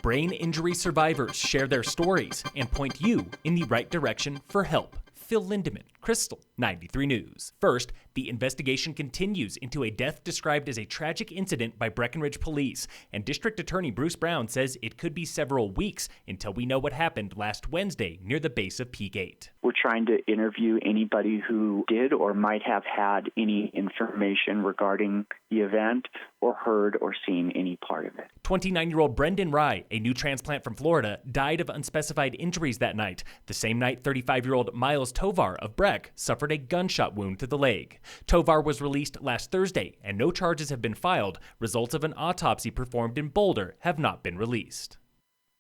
Brain injury survivors share their stories and point you in the right direction for help. Phil Lindemann, Krystal, 93 News. First, the investigation continues into a death described as a tragic incident by Breckenridge police, and District Attorney Bruce Brown says it could be several weeks until we know what happened last Wednesday near the base of Peak 8. We're trying to interview anybody who did or might have had any information regarding the event or heard or seen any part of it. 29-year-old Brendan Rye, a new transplant from Florida, died of unspecified injuries that night. The same night, 35-year-old Miles Tovar of Breck suffered a gunshot wound to the leg. Tovar was released last Thursday, and no charges have been filed. Results of an autopsy performed in Boulder have not been released.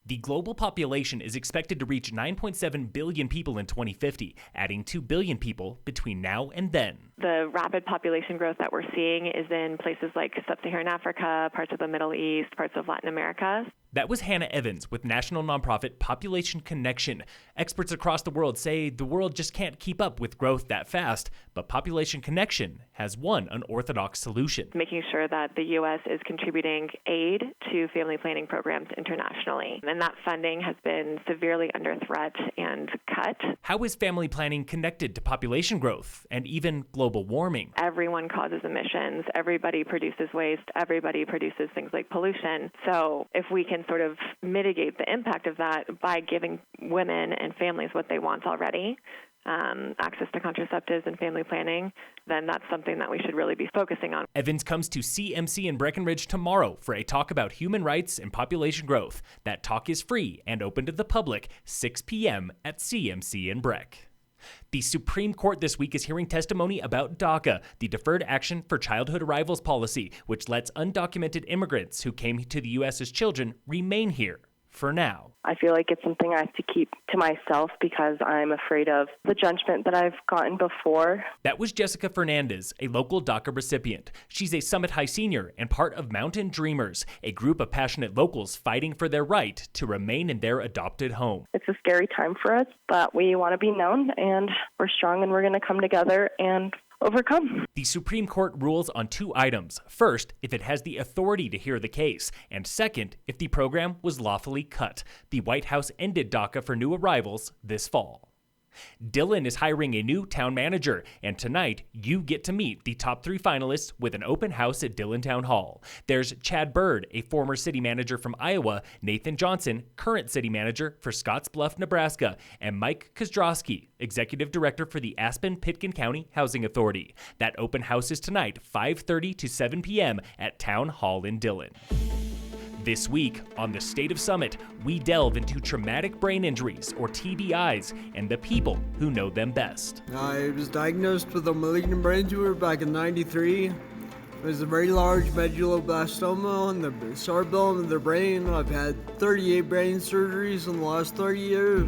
The global population is expected to reach 9.7 billion people in 2050, adding 2 billion people between now and then. The rapid population growth that we're seeing is in places like sub-Saharan Africa, parts of the Middle East, parts of Latin America. That was Hannah Evans with national nonprofit Population Connection. Experts across the world say the world just can't keep up with growth that fast, but Population Connection has one unorthodox solution. Making sure that the U.S. is contributing aid to family planning programs internationally. And that funding has been severely under threat and cut. How is family planning connected to population growth and even global warming? Everyone causes emissions. Everybody produces waste. Everybody produces things like pollution. So if we can sort of mitigate the impact of that by giving women and families what they want already, access to contraceptives and family planning, then that's something that we should really be focusing on. Evans comes to CMC in Breckenridge tomorrow for a talk about human rights and population growth. That talk is free and open to the public, 6 p.m. at CMC in Breck. The Supreme Court this week is hearing testimony about DACA, the Deferred Action for Childhood Arrivals policy, which lets undocumented immigrants who came to the U.S. as children remain here for now. I feel like it's something I have to keep to myself because I'm afraid of the judgment that I've gotten before. That was Jessica Fernandez, a local DACA recipient. She's a Summit High senior and part of Mountain Dreamers, a group of passionate locals fighting for their right to remain in their adopted home. It's a scary time for us, but we want to be known, and we're strong, and we're going to come together and overcome. The Supreme Court rules on 2 items. First, if it has the authority to hear the case, and second, if the program was lawfully cut. The White House ended DACA for new arrivals this fall. Dillon is hiring a new town manager, and tonight you get to meet the top 3 finalists with an open house at Dillon Town Hall. There's Chad Bird, a former city manager from Iowa, Nathan Johnson, current city manager for Scottsbluff, Nebraska, and Mike Kozdrowski, executive director for the Aspen-Pitkin County Housing Authority. That open house is tonight, 5:30 to 7 p.m. at Town Hall in Dillon. This week, on the State of Summit, we delve into traumatic brain injuries, or TBIs, and the people who know them best. I was diagnosed with a malignant brain tumor back in '93. It was a very large medulloblastoma in the cerebellum of the brain. I've had 38 brain surgeries in the last 30 years.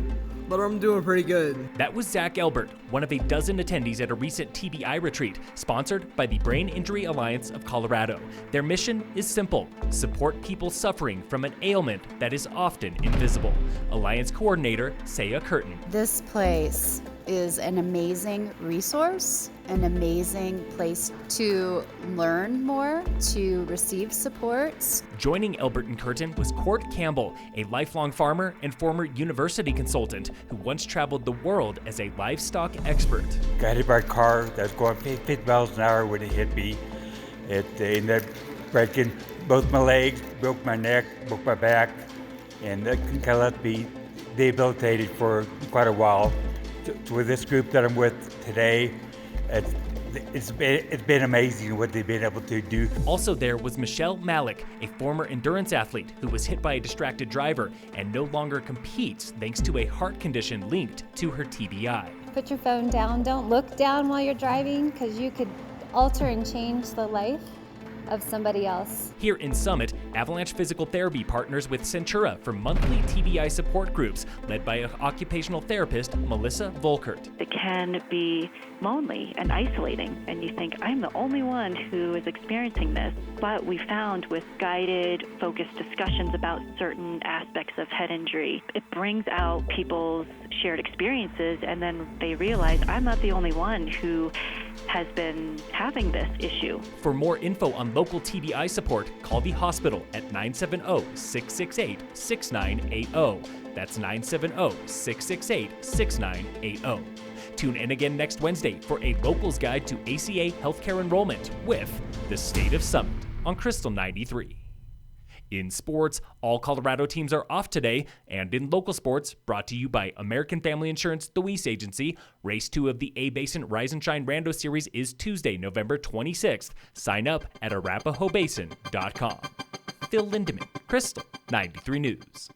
But I'm doing pretty good. That was Zach Elbert, one of a dozen attendees at a recent TBI retreat sponsored by the Brain Injury Alliance of Colorado. Their mission is simple: support people suffering from an ailment that is often invisible. Alliance coordinator Saya Curtin. This place is an amazing resource, an amazing place to learn more, to receive supports. Joining Elbert and Curtin was Court Campbell, a lifelong farmer and former university consultant who once traveled the world as a livestock expert. Got hit by a car that was going 50 miles an hour when it hit me. It ended up breaking both my legs, broke my neck, broke my back, and that kind of left me debilitated for quite a while. So with this group that I'm with today, it's been amazing what they've been able to do. Also there was Michelle Malik, a former endurance athlete who was hit by a distracted driver and no longer competes thanks to a heart condition linked to her TBI. Put your phone down. Don't look down while you're driving, because you could alter and change the life of somebody else. Here in Summit, Avalanche Physical Therapy partners with Centura for monthly TBI support groups led by occupational therapist Melissa Volkert. It can be lonely and isolating, and you think, I'm the only one who is experiencing this. But we found with guided, focused discussions about certain aspects of head injury, it brings out people's shared experiences, and then they realize, I'm not the only one who has been having this issue. For more info on local TBI support, call the hospital at 970-668-6980. That's 970-668-6980. Tune in again next Wednesday for a local's guide to ACA healthcare enrollment with The State of Summit on Krystal 93. In sports, all Colorado teams are off today, and in local sports, brought to you by American Family Insurance, the Weiss Agency, Race 2 of the A-Basin Rise and Shine Rando Series is Tuesday, November 26th. Sign up at arapahoebasin.com. Phil Lindemann, Krystal 93 News.